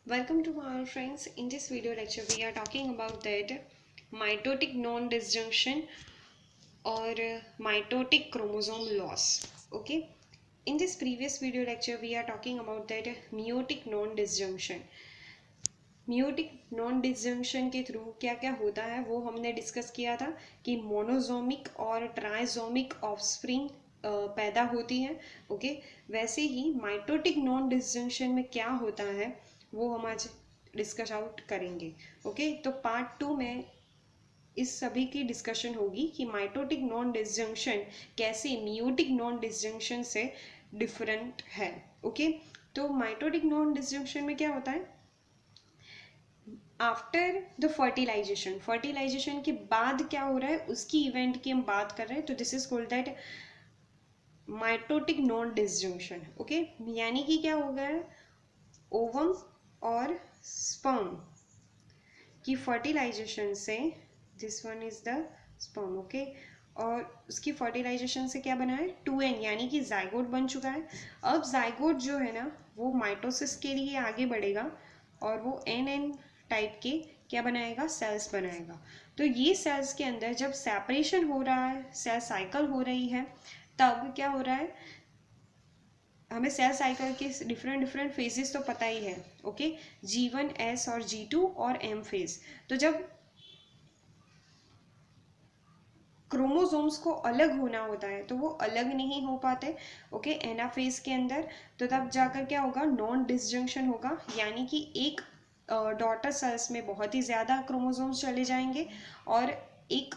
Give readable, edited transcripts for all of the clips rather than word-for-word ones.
Welcome to our friends. In this video lecture, we are talking about that mitotic non-disjunction or mitotic chromosome loss. Okay. In this previous video lecture, we are talking about that meiotic non-disjunction. meiotic non-disjunction के through क्या क्या होता है वो हमने discuss किया था कि मोनोजोमिक और ट्राइजोमिक ऑफस्प्रिंग पैदा होती हैं. ओके. वैसे ही माइटोटिक नॉन डिसजंक्शन में क्या होता है वो हम आज डिस्कस आउट करेंगे. ओके. तो पार्ट 2 में इस सभी की डिस्कशन होगी कि माइटोटिक नॉन डिसजंक्शन कैसे मियोटिक नॉन डिसजंक्शन से डिफरेंट है. ओके. तो माइटोटिक नॉन डिसजंक्शन में क्या होता है, आफ्टर द फर्टिलाइजेशन के बाद क्या हो रहा है उसकी इवेंट की हम बात कर रहे हैं. तो this is called that mitotic non disjunction. Okay. यानी कि क्या हो गया है, ओवम और स्पर्म की फर्टिलाइजेशन से, this one is the sperm. Okay. और उसकी फर्टिलाइजेशन से क्या बना है 2n, यानी कि जाइगोट बन चुका है. अब जाइगोट जो है ना वो माइटोसिस के लिए आगे बढ़ेगा और वो एन टाइप के क्या बनाएगा, सेल्स बनाएगा. तो ये सेल्स के अंदर जब सेपरेशन हो रहा है, सेल साइकिल हो रही है, तब क्या हो रहा है, हमें सेल साइकिल के डिफरेंट फेजेस तो पता ही है. ओके. G1, S और G2 और M फेज. तो जब क्रोमोसोम्स को अलग होना होता है तो वो अलग नहीं हो पाते. ओके. एनाफेज के अंदर. तो तब जाकर क्या होगा, नॉन डिसजंक्शन होगा, यानी कि एक डॉटर सेल्स में बहुत ही ज़्यादा क्रोमोसोम्स चले जाएंगे और एक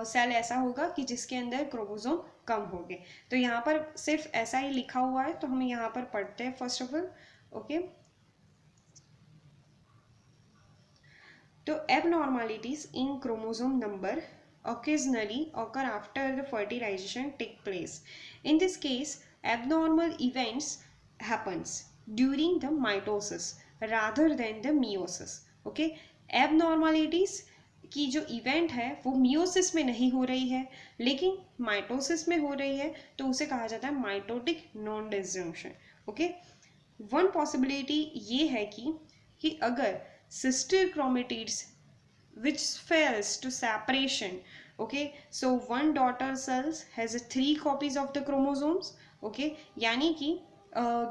सेल ऐसा होगा कि जिसके अंदर क्रोमोसोम कम होंगे. तो यहाँ पर सिर्फ ऐसा ही लिखा हुआ है तो हम यहाँ पर पढ़ते हैं फर्स्ट ऑफ ऑल. ओके. तो abnormalities in chromosome number occasionally occur after the fertilization take place. In this case, abnormal events happens during the mitosis rather than the meiosis. Okay. abnormalities की जो इवेंट है वो meiosis में नहीं हो रही है लेकिन माइटोसिस में हो रही है, तो उसे कहा जाता है mitotic non disjunction. Okay. One possibility ये है कि अगर sister chromatids which fails to separation. Okay. So one daughter cells has 3 copies of the chromosomes. Okay. यानी कि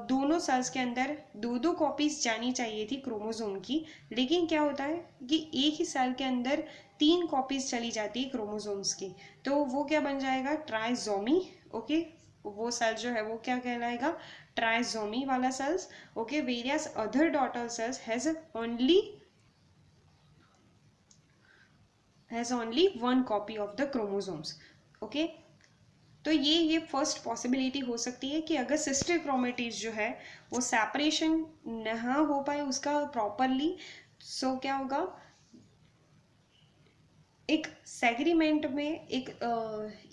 दोनों सेल्स के अंदर दो दो कॉपीज जानी चाहिए थी क्रोमोसोम की, लेकिन क्या होता है कि एक ही सेल के अंदर 3 कॉपीज चली जाती है क्रोमोसोम्स की, तो वो क्या बन जाएगा, ट्राइजोमी. ओके. वो सेल जो है वो क्या कहलाएगा, ट्राइजोमी वाला cells. Okay. Various other daughter cells has only one copy of the chromosomes. Okay. तो ये फर्स्ट पॉसिबिलिटी हो सकती है कि अगर सिस्टर क्रोमेटिड्स जो है वो सेपरेशन ना हो पाए उसका प्रॉपरली, सो क्या होगा, एक सेग्रीमेंट में एक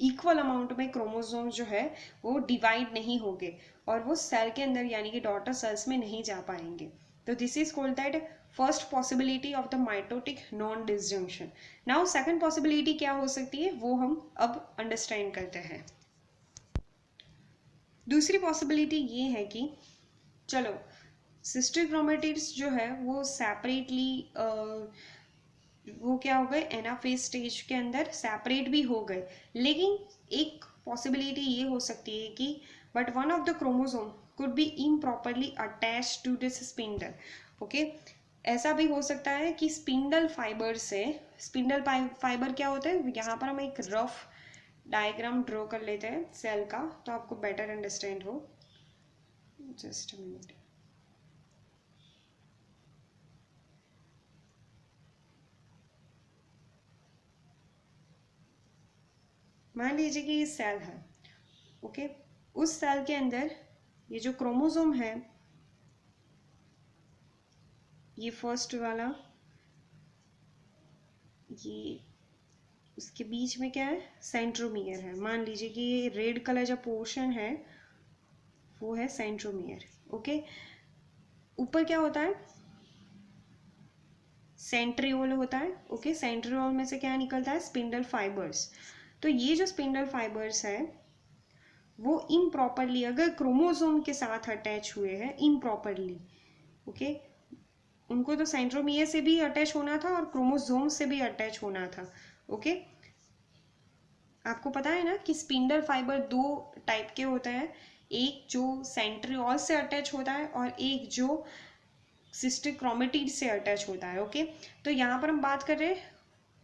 इक्वल अमाउंट में क्रोमोसोम जो है वो डिवाइड नहीं होंगे और वो सेल के अंदर यानी कि डॉटर सेल्स में नहीं जा पाएंगे. तो this is called that first possibility of the mitotic non disjunction. Now second possibility क्या हो सकती है वो हम अब अंडरस्टैंड करते हैं. दूसरी पॉसिबिलिटी ये है कि चलो सिस्टर क्रोमेटिड्स जो है वो सेपरेटली वो क्या हो गए, एनाफेज स्टेज के अंदर सेपरेट भी हो गए, लेकिन एक पॉसिबिलिटी ये हो सकती है कि but one of the chromosome could be improperly attach to this spindle. Okay. ऐसा भी हो सकता है कि स्पिंडल फाइबर से, स्पिंडल फाइबर क्या होता है, यहाँ पर हम एक रफ डायग्राम ड्रॉ कर लेते हैं सेल का तो आपको बेटर अंडरस्टैंड हो. Just a minute. मान लीजिए कि ये सेल है. ओके. उस सेल के अंदर ये जो क्रोमोसोम है, ये फर्स्ट वाला, ये उसके बीच में क्या है, सेंट्रोमियर है. मान लीजिए कि ये रेड कलर जो पोर्शन है वो है सेंट्रोमियर. ओके. ऊपर क्या होता है, सेंट्रियोल होता है. ओके. सेंट्रियोल में से क्या निकलता है, स्पिंडल फाइबर्स. तो ये जो स्पिंडल फाइबर्स है वो इम्प्रॉपरली अगर क्रोमोसोम के साथ अटैच हुए हैं इम्प्रॉपरली, ओके, उनको तो सेंट्रोमियर से भी अटैच होना था और क्रोमोसोम से भी अटैच होना था। ओके, आपको पता है ना कि स्पिंडल फाइबर दो टाइप के होते हैं, एक जो सेंट्रियोल से अटैच होता है और एक जो सिस्टर क्रोमेटिड से अटैच होता है। ओके, तो यहाँ पर हम बात कर रहे हैं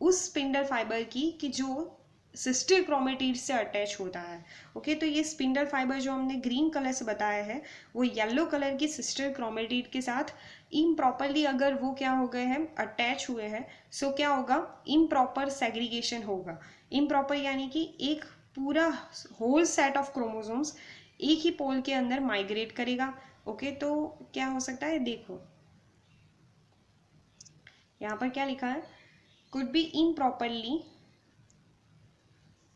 उस स्पिंडल फाइबर की कि जो सिस्टर क्रोमेटिड से अटैच होता है। ओके, तो ये स्पिंडल फाइबर जो हमने ग्रीन कलर से बताया है वो येलो कलर की सिस्टर क्रोमेटिड के साथ इम्प्रॉपरली अगर वो क्या हो गए हैं, अटैच हुए हैं, सो क्या होगा, इम्प्रॉपर सेग्रीगेशन होगा। इम्प्रॉपर यानी कि एक पूरा होल सेट ऑफ क्रोमोसोम्स एक ही पोल के अंदर माइग्रेट करेगा। ओके, तो क्या हो सकता है, देखो यहाँ पर क्या लिखा है, could be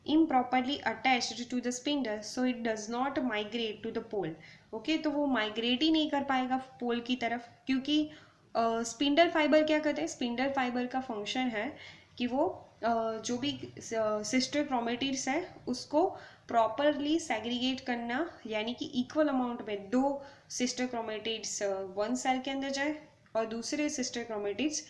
improperly attached to the spindle so it does not migrate to the pole। Okay, तो वो माइग्रेट ही नहीं कर पाएगा पोल की तरफ, क्योंकि स्पिंडल फाइबर क्या करते हैं, स्पिंडल फाइबर का फंक्शन है कि वो जो भी सिस्टर क्रोमेटिड्स है उसको प्रॉपरली सेग्रीगेट करना, यानी कि इक्वल अमाउंट में दो सिस्टर क्रोमेटिड्स वन सेल के अंदर जाए और दूसरे सिस्टर क्रोमेटिड्स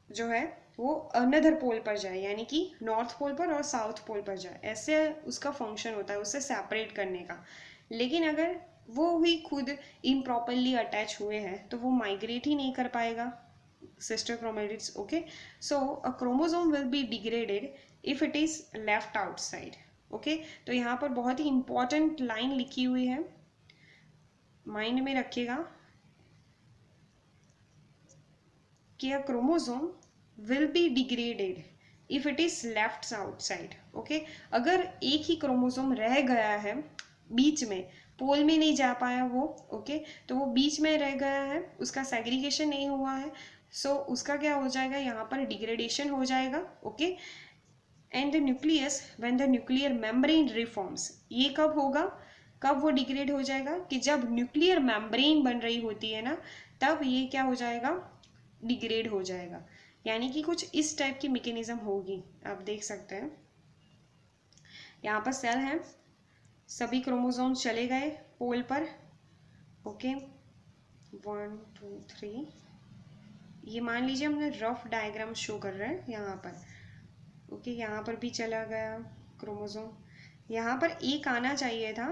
जो है वो अनदर पोल पर जाए, यानी कि नॉर्थ पोल पर और साउथ पोल पर जाए, ऐसे उसका फंक्शन होता है उसे सेपरेट करने का। लेकिन अगर वो भी खुद इम्प्रॉपरली अटैच हुए हैं तो वो माइग्रेट ही नहीं कर पाएगा sister chromatids. Okay, so a chromosome will be degraded if it is left outside. Okay, तो यहाँ पर बहुत ही इंपॉर्टेंट लाइन लिखी हुई है, माइंड में रखिएगा कि a chromosome will be degraded if it is left outside। Okay, अगर एक ही क्रोमोसोम रह गया है बीच में, पोल में नहीं जा पाया वो, ओके, तो वो बीच में रह गया है, उसका सेग्रीगेशन नहीं हुआ है, सो उसका क्या हो जाएगा, यहाँ पर डिग्रेडेशन हो जाएगा। Okay, and the nucleus when the nuclear membrane reforms, ये कब होगा, कब वो डिग्रेड हो जाएगा, कि जब न्यूक्लियर मेम्ब्रेन बन रही होती है ना, तब ये क्या हो जाएगा, डिग्रेड हो जाएगा। यानी कि कुछ इस टाइप की मैकेनिज्म होगी, आप देख सकते हैं यहाँ पर सेल है, सभी क्रोमोसोम चले गए पोल पर। ओके, 1 2 3, ये मान लीजिए हमने रफ डायग्राम शो कर रहे हैं यहाँ पर। ओके, यहाँ पर भी चला गया क्रोमोसोम, यहाँ पर एक आना चाहिए था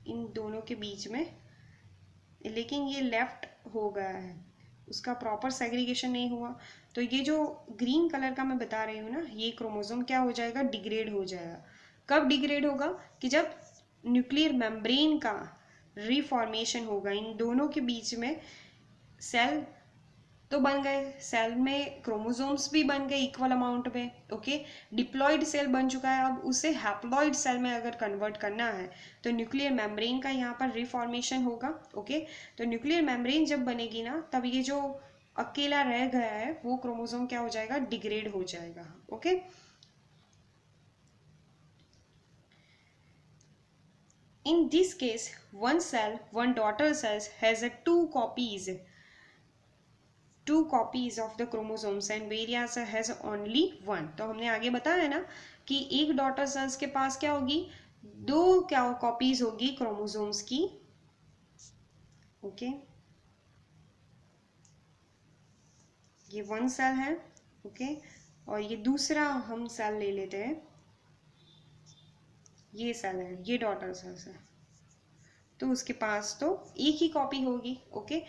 इन दोनों के बीच में, लेकिन ये लेफ्ट हो गया है, उसका प्रॉपर सेग्रीगेशन नहीं हुआ। तो ये जो ग्रीन कलर का मैं बता रही हूँ ना, ये क्रोमोसोम क्या हो जाएगा, डिग्रेड हो जाएगा। कब डिग्रेड होगा, कि जब न्यूक्लियर मेम्ब्रेन का रिफॉर्मेशन होगा, इन दोनों के बीच में सेल तो बन गए, सेल में क्रोमोसोम्स भी बन गए इक्वल अमाउंट में। ओके, डिप्लॉइड सेल बन चुका है, अब उसे हैप्लॉइड सेल में अगर कन्वर्ट करना है तो न्यूक्लियर मेम्ब्रेन का यहाँ पर रिफॉर्मेशन होगा। ओके, तो न्यूक्लियर मेम्ब्रेन जब बनेगी ना, तब ये जो अकेला रह गया है वो क्रोमोसोम क्या हो जाएगा, डिग्रेड हो जाएगा। Okay, in this case one cell, one daughter cells has a two copies of the chromosomes and various has only one। तो हमने आगे बताया ना कि एक डॉटर सेल्स के पास क्या होगी, दो क्या कॉपीज होगी क्रोमोसोम्स की। ओके, ये वन सेल है। ओके, और ये दूसरा हम सेल ले लेते हैं, ये सेल है, ये डॉटर सेल्स है, तो उसके पास तो एक ही कॉपी होगी। ओके,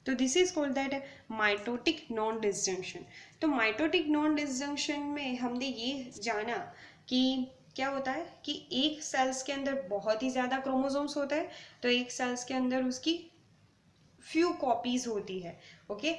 तो this is called that mitotic non disjunction. तो माइटोटिक नॉन डिसजंक्शन में हमने ये जाना कि क्या होता है कि एक सेल्स के अंदर बहुत ही ज़्यादा क्रोमोसोम्स होता है, तो एक सेल्स के अंदर उसकी फ्यू कॉपीज होती है। ओके,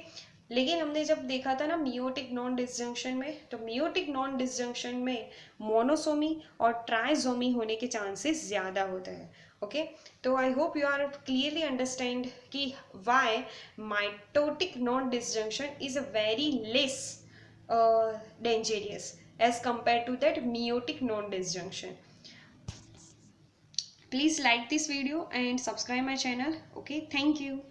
लेकिन हमने जब देखा था ना मियोटिक नॉन डिसजंक्शन में, तो मियोटिक नॉन डिसजंक्शन में मोनोसोमी और ट्राइसोमी होने के चांसेस ज़्यादा होते हैं। ओके, तो I hope you are clearly understand कि why mitotic nondisjunction is a very less dangerous as compared to that meiotic non-disjunction। Please like this video and subscribe my channel। Okay, thank you।